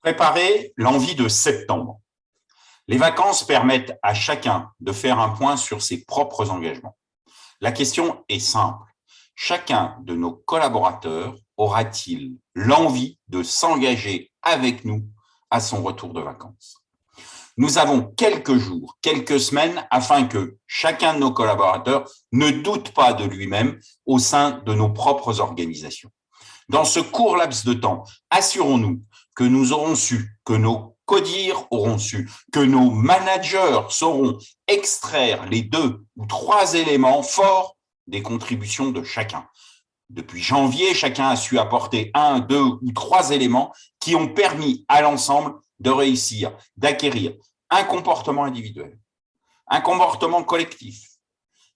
Préparer l'envie de septembre. Les vacances permettent à chacun de faire un point sur ses propres engagements. La question est simple. Chacun de nos collaborateurs aura-t-il l'envie de s'engager avec nous à son retour de vacances? Nous avons quelques jours, quelques semaines afin que chacun de nos collaborateurs ne doute pas de lui-même au sein de nos propres organisations. Dans ce court laps de temps, assurons-nous que nous aurons su, que nos codires auront su, que nos managers sauront extraire les 2 ou 3 éléments forts des contributions de chacun. Depuis janvier, chacun a su apporter 1, 2 ou 3 éléments qui ont permis à l'ensemble de réussir, d'acquérir un comportement individuel, un comportement collectif,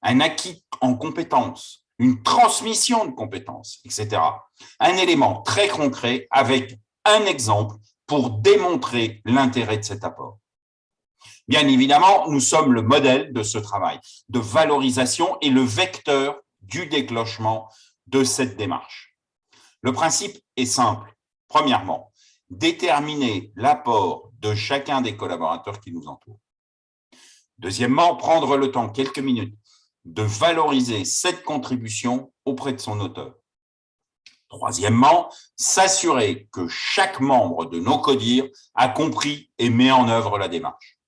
un acquis en compétences, une transmission de compétences, etc. Un élément très concret avec un exemple pour démontrer l'intérêt de cet apport. Bien évidemment, nous sommes le modèle de ce travail de valorisation et le vecteur du déclenchement de cette démarche. Le principe est simple. Premièrement, déterminer l'apport de chacun des collaborateurs qui nous entourent. Deuxièmement, prendre le temps, quelques minutes, de valoriser cette contribution auprès de son auteur. Troisièmement, s'assurer que chaque membre de nos codires a compris et met en œuvre la démarche.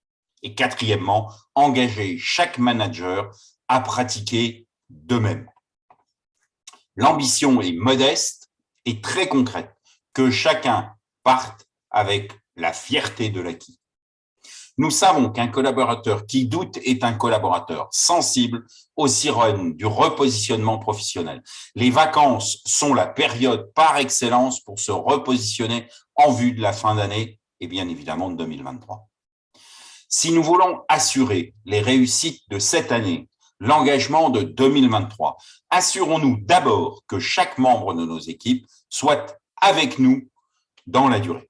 Et quatrièmement, engager chaque manager à pratiquer de même. L'ambition est modeste et très concrète, que chacun parte avec la fierté de l'acquis. Nous savons qu'un collaborateur qui doute est un collaborateur sensible aux sirènes du repositionnement professionnel. Les vacances sont la période par excellence pour se repositionner en vue de la fin d'année et bien évidemment de 2023. Si nous voulons assurer les réussites de cette année, l'engagement de 2023, assurons-nous d'abord que chaque membre de nos équipes soit avec nous dans la durée.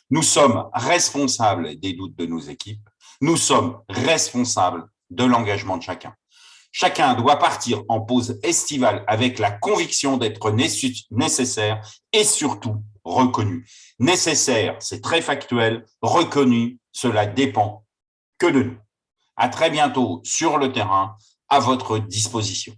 Nous sommes responsables des doutes de nos équipes. Nous sommes responsables de l'engagement de chacun. Chacun doit partir en pause estivale avec la conviction d'être nécessaire et surtout reconnu. Nécessaire, c'est très factuel. Reconnu, cela dépend que de nous. À très bientôt sur le terrain, à votre disposition.